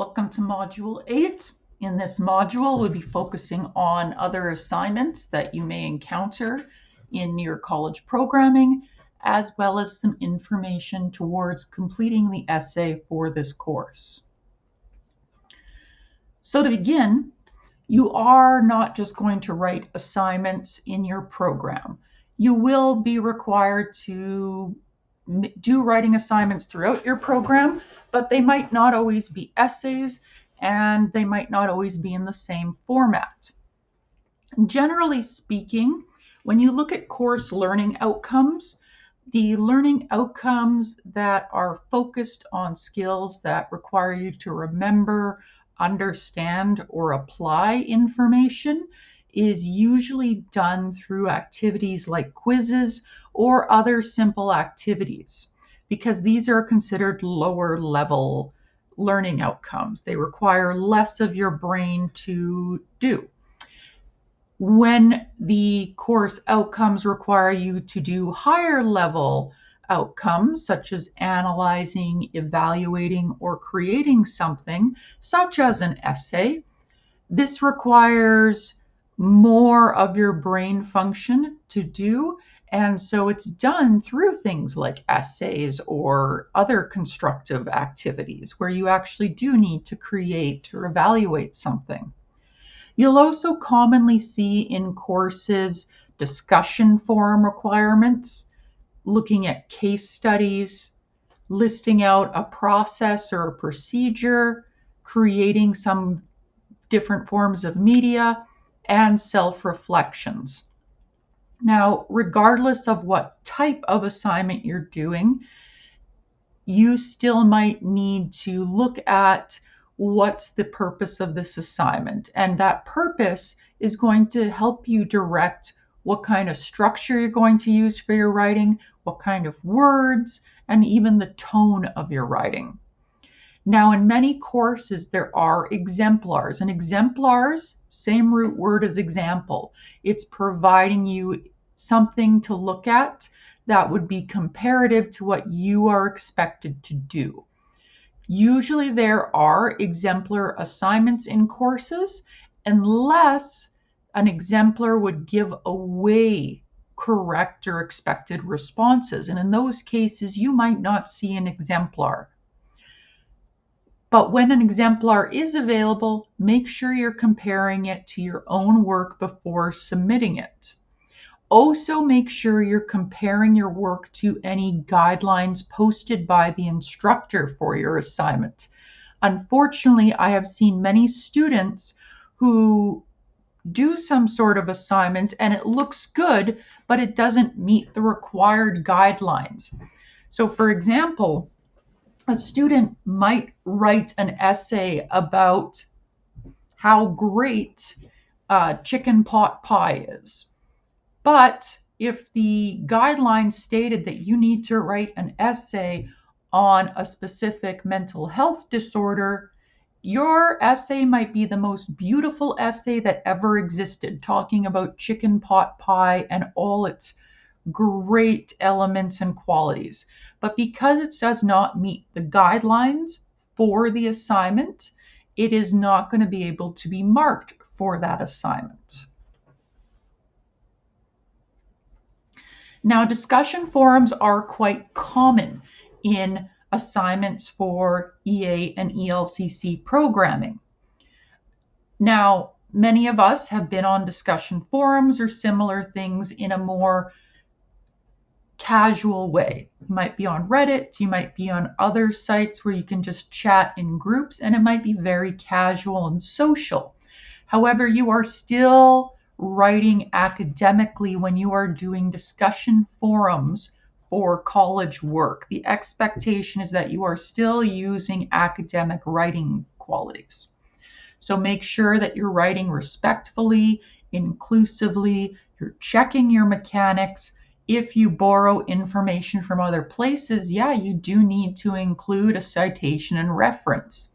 Welcome to Module 8. In this module, we'll be focusing on other assignments that you may encounter in your college programming, as well as some information towards completing the essay for this course. So to begin, you are not just going to write assignments in your program. You will be required to do writing assignments throughout your program, but they might not always be essays and they might not always be in the same format. Generally speaking, when you look at course learning outcomes, the learning outcomes that are focused on skills that require you to remember, understand, or apply information is usually done through activities like quizzes or other simple activities, because these are considered lower level learning outcomes. They require less of your brain to do. When the course outcomes require you to do higher level outcomes, such as analyzing, evaluating, or creating something, such as an essay, this requires more of your brain function to do, and so it's done through things like essays or other constructive activities where you actually do need to create or evaluate something. You'll also commonly see in courses discussion forum requirements, looking at case studies, listing out a process or a procedure, creating some different forms of media, and self-reflections. Now, regardless of what type of assignment you're doing, you still might need to look at what's the purpose of this assignment. And that purpose is going to help you direct what kind of structure you're going to use for your writing, what kind of words, and even the tone of your writing. Now, in many courses, there are exemplars, and exemplars, same root word as example. It's providing you something to look at that would be comparative to what you are expected to do. Usually there are exemplar assignments in courses, unless an exemplar would give away correct or expected responses. And in those cases, you might not see an exemplar. But when an exemplar is available, make sure you're comparing it to your own work before submitting it. Also, make sure you're comparing your work to any guidelines posted by the instructor for your assignment. Unfortunately, I have seen many students who do some sort of assignment and it looks good, but it doesn't meet the required guidelines. So, for example, a student might write an essay about how great chicken pot pie is. But if the guidelines stated that you need to write an essay on a specific mental health disorder, your essay might be the most beautiful essay that ever existed, talking about chicken pot pie and all its great elements and qualities. But because it does not meet the guidelines for the assignment, it is not going to be able to be marked for that assignment. Now, discussion forums are quite common in assignments for EA and ELCC programming. Now, many of us have been on discussion forums or similar things in a more casual way. You might be on Reddit, you might be on other sites where you can just chat in groups, and it might be very casual and social. However, you are still writing academically when you are doing discussion forums for college work. The expectation is that you are still using academic writing qualities. So make sure that you're writing respectfully, inclusively, you're checking your mechanics. If you borrow information from other places, yeah, you do need to include a citation and reference.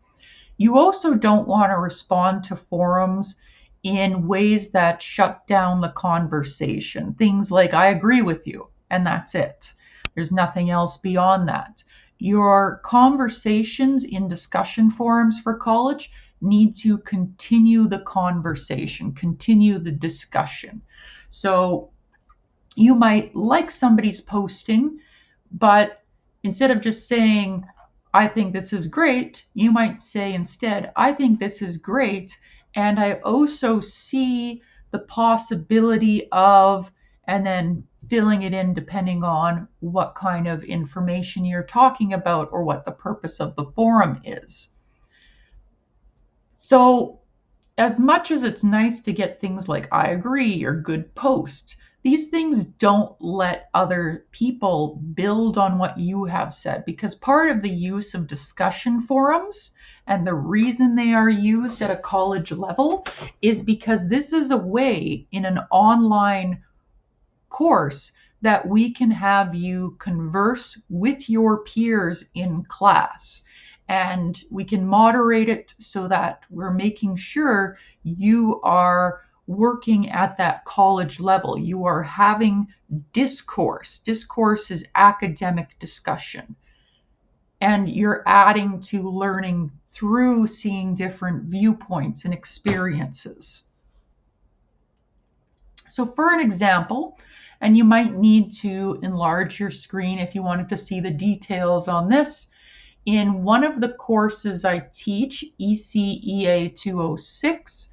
You also don't want to respond to forums in ways that shut down the conversation. Things like, I agree with you, and that's it. There's nothing else beyond that. Your conversations in discussion forums for college need to continue the conversation, continue the discussion. So you might like somebody's posting, but instead of just saying, I think this is great, you might say instead, I think this is great. And I also see the possibility of, and then filling it in depending on what kind of information you're talking about or what the purpose of the forum is. So, as much as it's nice to get things like I agree or good post, these things don't let other people build on what you have said, because part of the use of discussion forums and the reason they are used at a college level is because this is a way in an online course that we can have you converse with your peers in class. And we can moderate it so that we're making sure you are working at that college level. You are having discourse. Discourse is academic discussion. And you're adding to learning through seeing different viewpoints and experiences. So for an example, and you might need to enlarge your screen if you wanted to see the details on this. In one of the courses I teach, ECEA 206,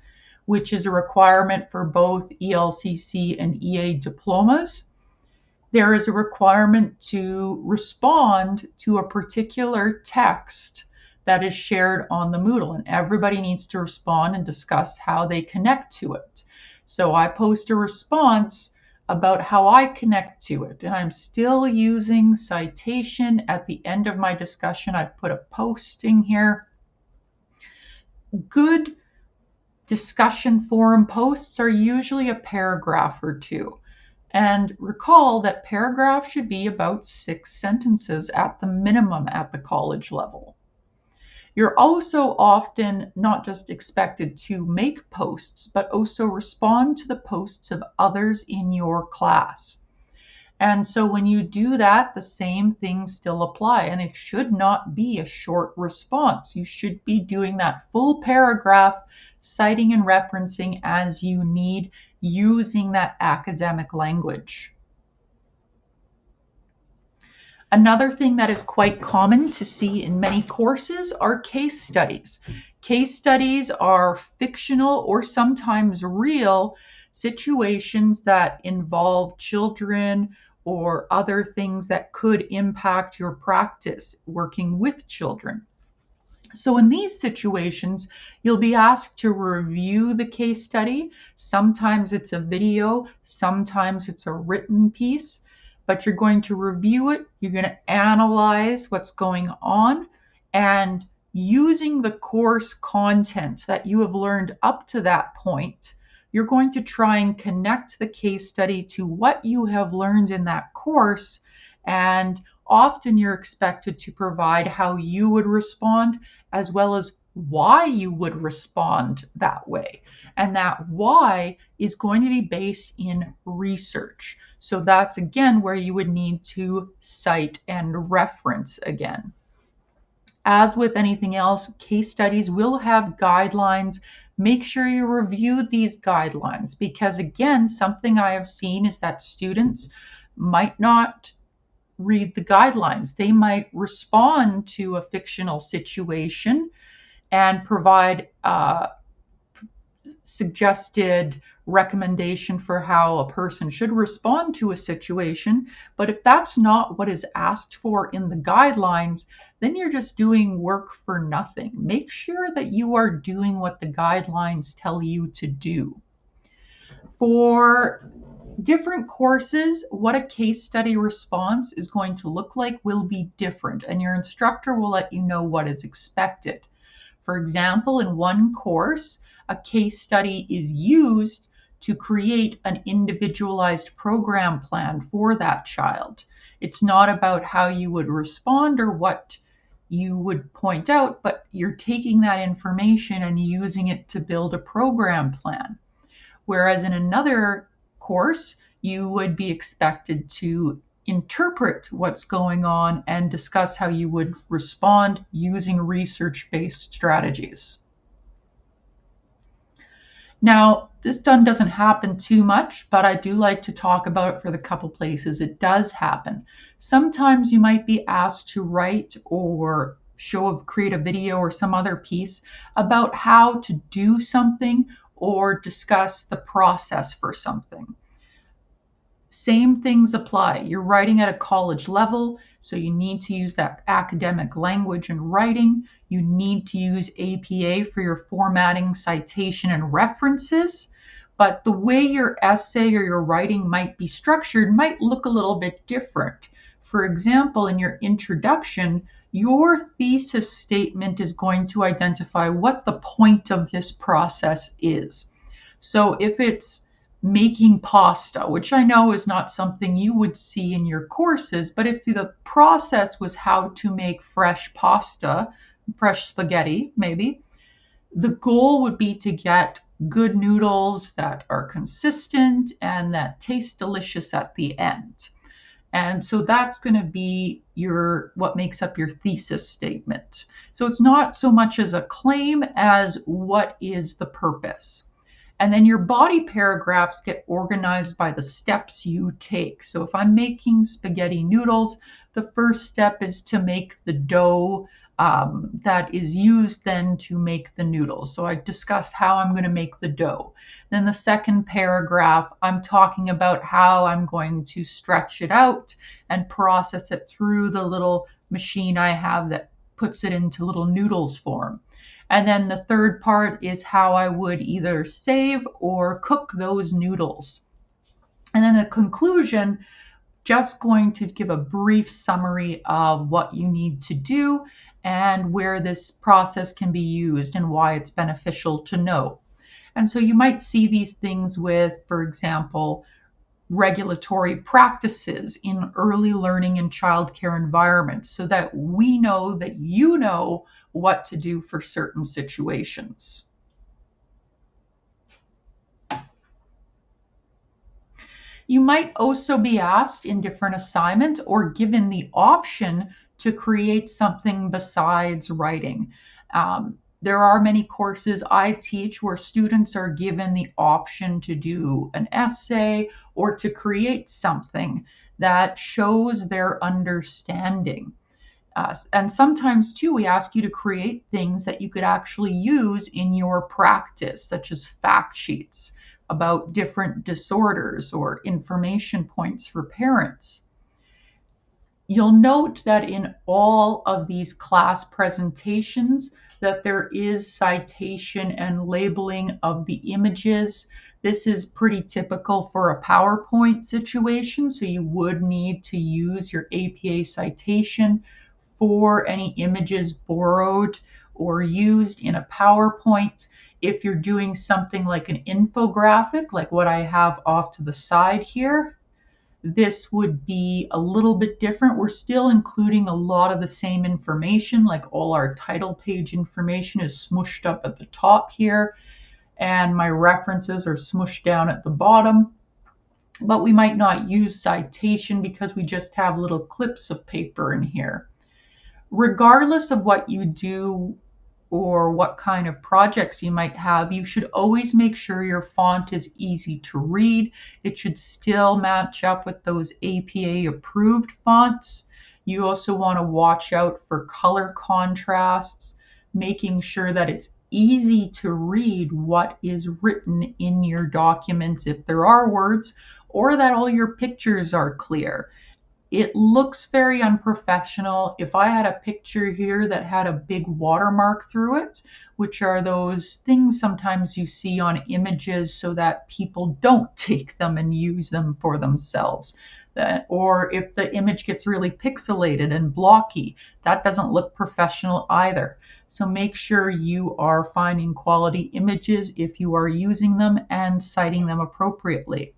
which is a requirement for both ELCC and EA diplomas, there is a requirement to respond to a particular text that is shared on the Moodle, and everybody needs to respond and discuss how they connect to it. So I post a response about how I connect to it, and I'm still using citation at the end of my discussion. I've put a posting here. Good discussion forum posts are usually a paragraph or two. And recall that paragraphs should be about 6 sentences at the minimum at the college level. You're also often not just expected to make posts, but also respond to the posts of others in your class. And so when you do that, the same things still apply, and it should not be a short response. You should be doing that full paragraph, citing and referencing as you need, using that academic language. Another thing that is quite common to see in many courses are case studies. Case studies are fictional or sometimes real situations that involve children or other things that could impact your practice working with children. So in these situations, you'll be asked to review the case study. Sometimes it's a video, sometimes it's a written piece, but you're going to review it, you're going to analyze what's going on, and using the course content that you have learned up to that point, you're going to try and connect the case study to what you have learned in that course, and often you're expected to provide how you would respond as well as why you would respond that way. And that why is going to be based in research. So that's again where you would need to cite and reference again. As with anything else, case studies will have guidelines. Make sure you review these guidelines, because again, something I have seen is that students might not read the guidelines. They might respond to a fictional situation and provide a suggested recommendation for how a person should respond to a situation. But if that's not what is asked for in the guidelines, then you're just doing work for nothing. Make sure that you are doing what the guidelines tell you to do. For different courses, what a case study response is going to look like will be different, and your instructor will let you know what is expected. For example, in one course, a case study is used to create an individualized program plan for that child. It's not about how you would respond or what you would point out, but you're taking that information and using it to build a program plan. Whereas in another course, you would be expected to interpret what's going on and discuss how you would respond using research-based strategies. Now, this doesn't happen too much, but I do like to talk about it for the couple places it does happen. Sometimes you might be asked to write or create a video or some other piece about how to do something or discuss the process for something. Same things apply. You're writing at a college level, so you need to use that academic language and writing. You need to use APA for your formatting, citation, and references. But the way your essay or your writing might be structured might look a little bit different. For example, in your introduction, your thesis statement is going to identify what the point of this process is. So if it's making pasta, which I know is not something you would see in your courses, but if the process was how to make fresh pasta, fresh spaghetti, maybe, the goal would be to get good noodles that are consistent and that taste delicious at the end. And so that's going to be what makes up your thesis statement. So it's not so much as a claim as what is the purpose. And then your body paragraphs get organized by the steps you take. So if I'm making spaghetti noodles, the first step is to make the dough that is used then to make the noodles. So I discuss how I'm going to make the dough. Then the second paragraph, I'm talking about how I'm going to stretch it out and process it through the little machine I have that puts it into little noodles form. And then the third part is how I would either save or cook those noodles. And then the conclusion, just going to give a brief summary of what you need to do and where this process can be used and why it's beneficial to know. And so you might see these things with, for example, regulatory practices in early learning and childcare environments so that we know that you know what to do for certain situations. You might also be asked in different assignments or given the option to create something besides writing. There are many courses I teach where students are given the option to do an essay or to create something that shows their understanding. And sometimes, too, we ask you to create things that you could actually use in your practice, such as fact sheets about different disorders or information points for parents. You'll note that in all of these class presentations that there is citation and labeling of the images. This is pretty typical for a PowerPoint situation, so you would need to use your APA citation for any images borrowed or used in a PowerPoint. If you're doing something like an infographic, like what I have off to the side here, this would be a little bit different. We're still including a lot of the same information, like all our title page information is smooshed up at the top here, and my references are smooshed down at the bottom. But we might not use citation because we just have little clips of paper in here. Regardless of what you do or what kind of projects you might have, you should always make sure your font is easy to read. It should still match up with those APA approved fonts. You also want to watch out for color contrasts, making sure that it's easy to read what is written in your documents if there are words, or that all your pictures are clear. It looks very unprofessional. If I had a picture here that had a big watermark through it, which are those things sometimes you see on images so that people don't take them and use them for themselves. Or if the image gets really pixelated and blocky, that doesn't look professional either. So make sure you are finding quality images if you are using them and citing them appropriately.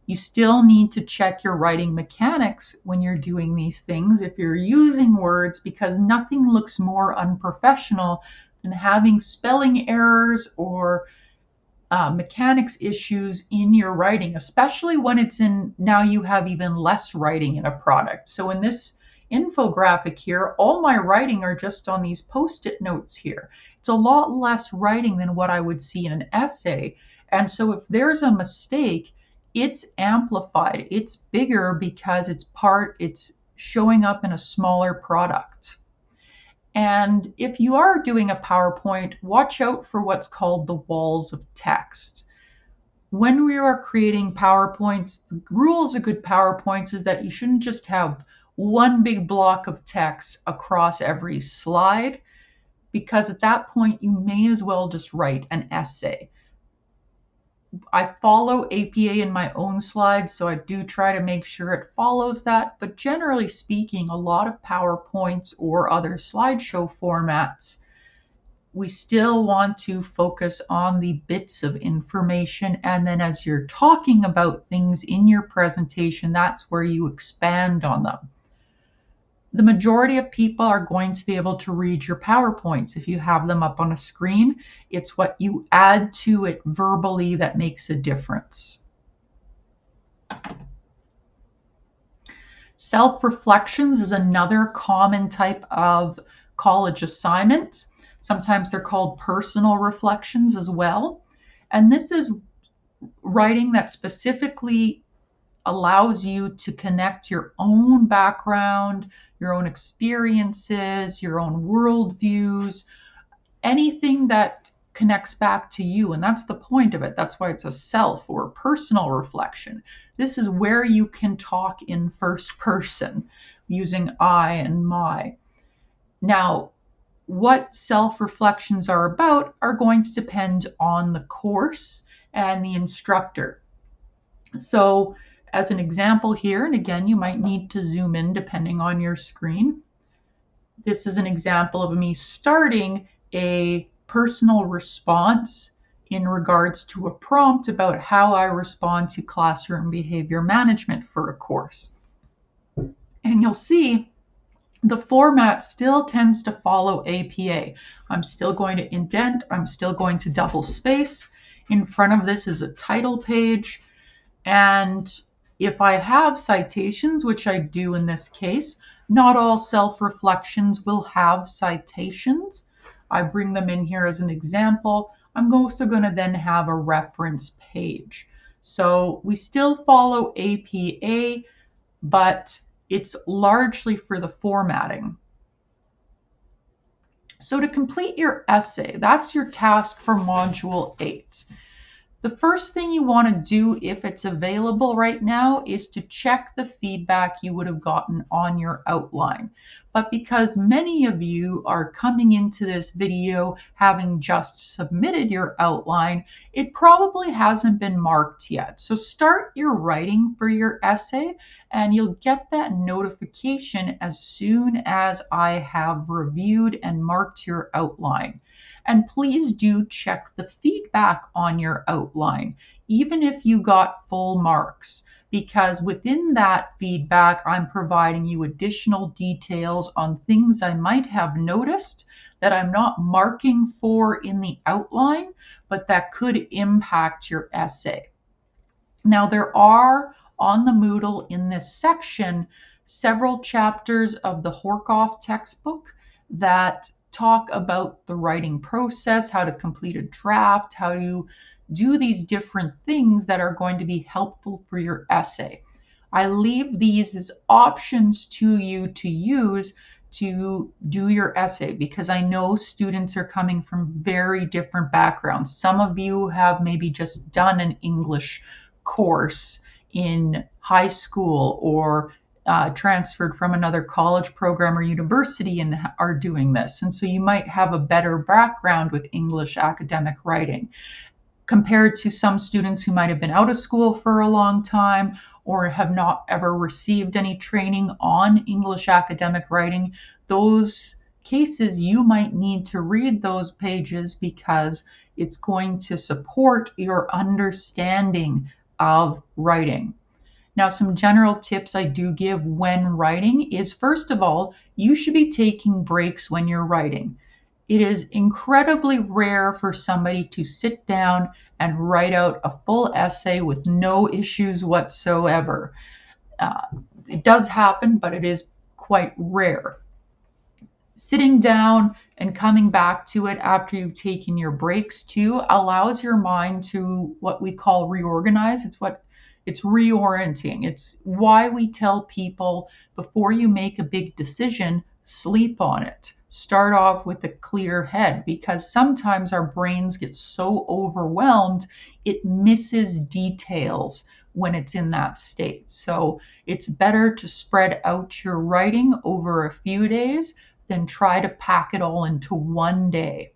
You still need to check your writing mechanics when you're doing these things if you're using words, because nothing looks more unprofessional than having spelling errors or mechanics issues in your writing, especially when it's in, now you have even less writing in a product. So in this infographic here, all my writing are just on these post-it notes here. It's a lot less writing than what I would see in an essay. And so if there's a mistake, it's amplified, it's bigger because it's showing up in a smaller product. And if you are doing a PowerPoint, watch out for what's called the walls of text. When we are creating PowerPoints, the rules of good PowerPoints is that you shouldn't just have one big block of text across every slide, because at that point you may as well just write an essay. I follow APA in my own slides, so I do try to make sure it follows that. But generally speaking, a lot of PowerPoints or other slideshow formats, we still want to focus on the bits of information. And then as you're talking about things in your presentation, that's where you expand on them. The majority of people are going to be able to read your PowerPoints. If you have them up on a screen, it's what you add to it verbally that makes a difference. Self-reflections is another common type of college assignment. Sometimes they're called personal reflections as well. And this is writing that specifically allows you to connect your own background, your own experiences, your own worldviews, anything that connects back to you. And that's the point of it. That's why it's a self or personal reflection. This is where you can talk in first person using I and my. Now, what self-reflections are about are going to depend on the course and the instructor. So as an example here, and again, you might need to zoom in depending on your screen. This is an example of me starting a personal response in regards to a prompt about how I respond to classroom behavior management for a course. And you'll see the format still tends to follow APA. I'm still going to indent, I'm still going to double space. In front of this is a title page. And if I have citations, which I do in this case, not all self-reflections will have citations. I bring them in here as an example. I'm also going to then have a reference page. So we still follow APA, but it's largely for the formatting. So to complete your essay, that's your task for Module 8. The first thing you want to do, if it's available right now, is to check the feedback you would have gotten on your outline. But because many of you are coming into this video having just submitted your outline, it probably hasn't been marked yet. So start your writing for your essay, and you'll get that notification as soon as I have reviewed and marked your outline. And please do check the feedback on your outline, even if you got full marks, because within that feedback, I'm providing you additional details on things I might have noticed that I'm not marking for in the outline, but that could impact your essay. Now, there are on the Moodle in this section several chapters of the Horkoff textbook that talk about the writing process, how to complete a draft, how to do these different things that are going to be helpful for your essay. I leave these as options to you to use to do your essay, because I know students are coming from very different backgrounds. Some of you have maybe just done an English course in high school or transferred from another college program or university and are doing this. And so you might have a better background with English academic writing compared to some students who might have been out of school for a long time or have not ever received any training on English academic writing. Those cases, you might need to read those pages because it's going to support your understanding of writing. Now, some general tips I do give when writing is, first of all, you should be taking breaks when you're writing. It is incredibly rare for somebody to sit down and write out a full essay with no issues whatsoever. It does happen, but it is quite rare. Sitting down and coming back to it after you've taken your breaks too allows your mind to what we call reorganize. It's reorienting. It's why we tell people before you make a big decision, sleep on it. Start off with a clear head, because sometimes our brains get so overwhelmed it misses details when it's in that state. So it's better to spread out your writing over a few days than try to pack it all into one day,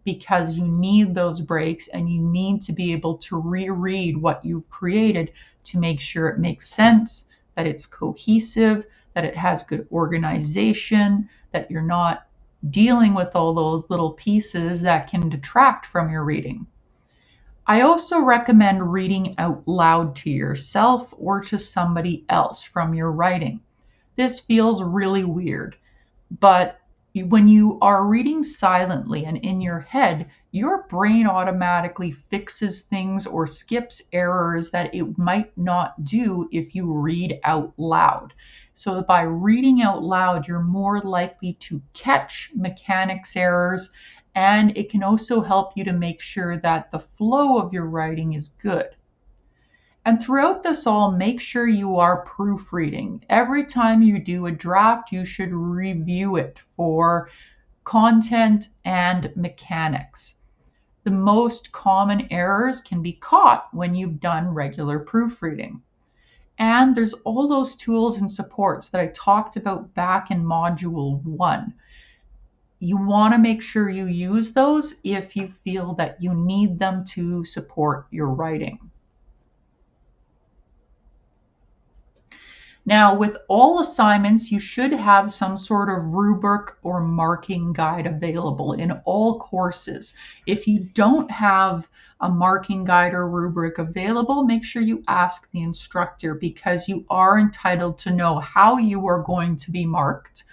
because you need those breaks and you need to be able to reread what you've created to make sure it makes sense, that it's cohesive, that it has good organization, that you're not dealing with all those little pieces that can detract from your reading. I also recommend reading out loud to yourself or to somebody else from your writing. This feels really weird, but when you are reading silently and in your head, your brain automatically fixes things or skips errors that it might not do if you read out loud. So by reading out loud, you're more likely to catch mechanics errors, and it can also help you to make sure that the flow of your writing is good. And throughout this all, make sure you are proofreading. Every time you do a draft, you should review it for content and mechanics. The most common errors can be caught when you've done regular proofreading. And there's all those tools and supports that I talked about back in Module 1. You want to make sure you use those if you feel that you need them to support your writing. Now, with all assignments, you should have some sort of rubric or marking guide available in all courses. If you don't have a marking guide or rubric available, make sure you ask the instructor, because you are entitled to know how you are going to be marked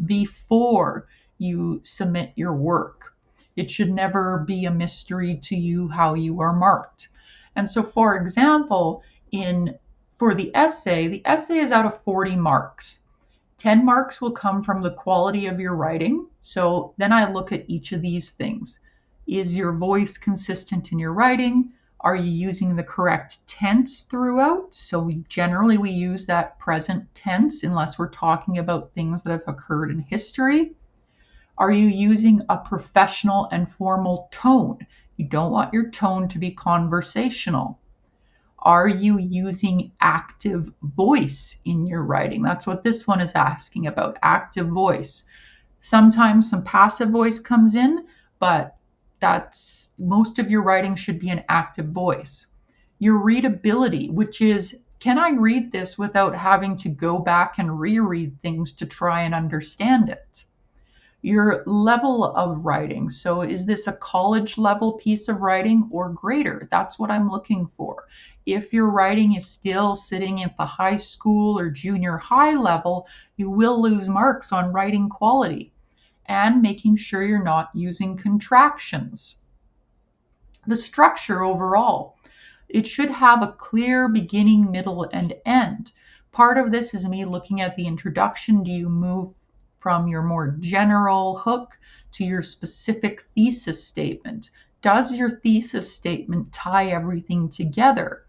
before you submit your work. It should never be a mystery to you how you are marked. And so, for example, for the essay is out of 40 marks. 10 marks will come from the quality of your writing. So then I look at each of these things. Is your voice consistent in your writing? Are you using the correct tense throughout? So we use that present tense unless we're talking about things that have occurred in history. Are you using a professional and formal tone? You don't want your tone to be conversational. Are you using active voice in your writing? That's what this one is asking about, active voice. Sometimes some passive voice comes in, but most of your writing should be an active voice. Your readability, which is, can I read this without having to go back and reread things to try and understand it? Your level of writing. So is this a college level piece of writing or greater? That's what I'm looking for. If your writing is still sitting at the high school or junior high level, you will lose marks on writing quality. And making sure you're not using contractions. The structure overall. It should have a clear beginning, middle, and end. Part of this is me looking at the introduction. Do you move from your more general hook to your specific thesis statement? Does your thesis statement tie everything together?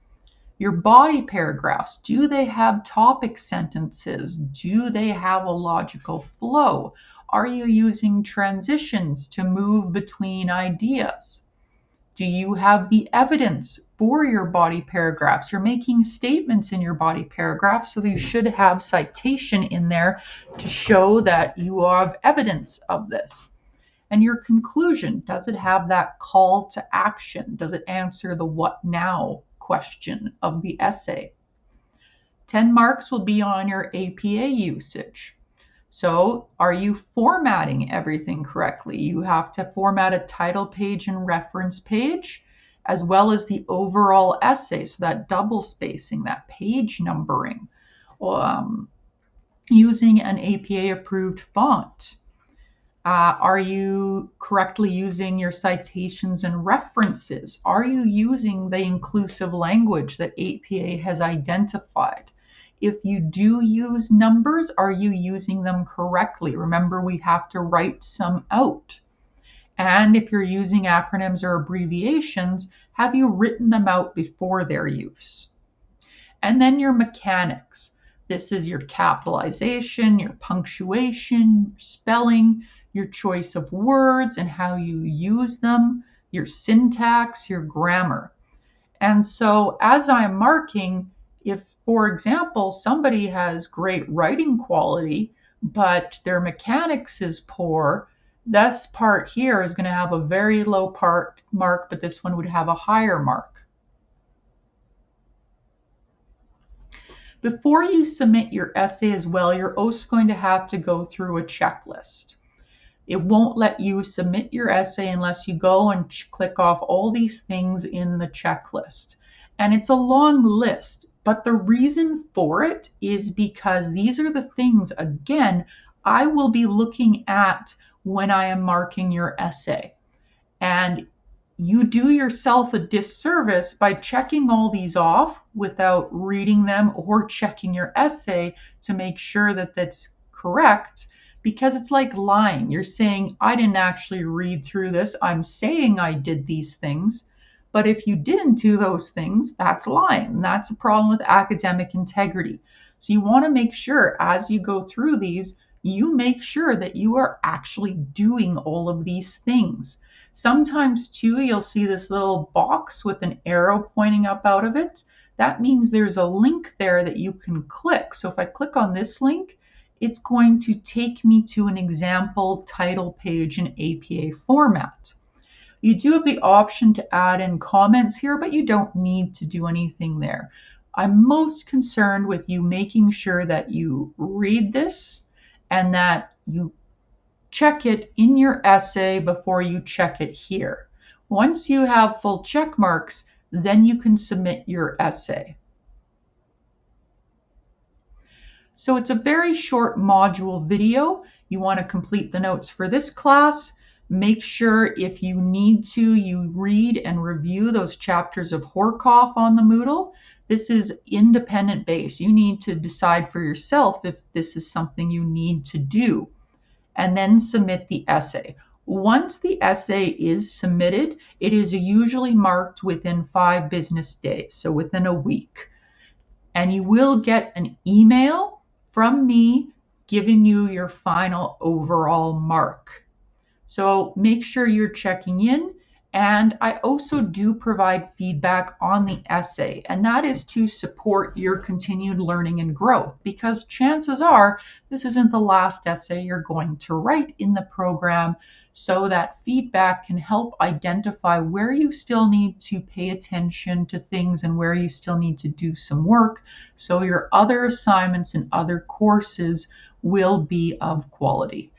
Your body paragraphs, do they have topic sentences? Do they have a logical flow? Are you using transitions to move between ideas? Do you have the evidence for your body paragraphs? You're making statements in your body paragraph, so you should have citation in there to show that you have evidence of this. And your conclusion, does it have that call to action? Does it answer the what now question of the essay? 10 marks will be on your APA usage. So are you formatting everything correctly? You have to format a title page and reference page, as well as the overall essay. So that double spacing, that page numbering, using an APA approved font. Are you correctly using your citations and references? Are you using the inclusive language that APA has identified? If you do use numbers, are you using them correctly? Remember, we have to write some out. And if you're using acronyms or abbreviations, have you written them out before their use? And then your mechanics. This is your capitalization, your punctuation, spelling, your choice of words and how you use them, your syntax, your grammar. And so as I'm marking, if, for example, somebody has great writing quality, but their mechanics is poor, this part here is going to have a very low mark, but this one would have a higher mark. Before you submit your essay as well, you're also going to have to go through a checklist. It won't let you submit your essay unless you go and click off all these things in the checklist. And it's a long list, but the reason for it is because these are the things, again, I will be looking at when I am marking your essay. And you do yourself a disservice by checking all these off without reading them or checking your essay to make sure that that's correct, because it's like lying. You're saying, I didn't actually read through this. I'm saying I did these things. But if you didn't do those things, that's lying. And that's a problem with academic integrity. So you want to make sure as you go through these, you make sure that you are actually doing all of these things. Sometimes too, you'll see this little box with an arrow pointing up out of it. That means there's a link there that you can click. So if I click on this link, it's going to take me to an example title page in APA format. You do have the option to add in comments here, but you don't need to do anything there. I'm most concerned with you making sure that you read this and that you check it in your essay before you check it here. Once you have full check marks, then you can submit your essay. So it's a very short module video. You want to complete the notes for this class. Make sure if you need to, you read and review those chapters of Horkoff on the Moodle. This is independent based. You need to decide for yourself if this is something you need to do, and then submit the essay. Once the essay is submitted, it is usually marked within 5 business days, so within a week. And you will get an email from me giving you your final overall mark. So make sure you're checking in. And I also do provide feedback on the essay, and that is to support your continued learning and growth, because chances are this isn't the last essay you're going to write in the program. So that feedback can help identify where you still need to pay attention to things and where you still need to do some work, so your other assignments and other courses will be of quality.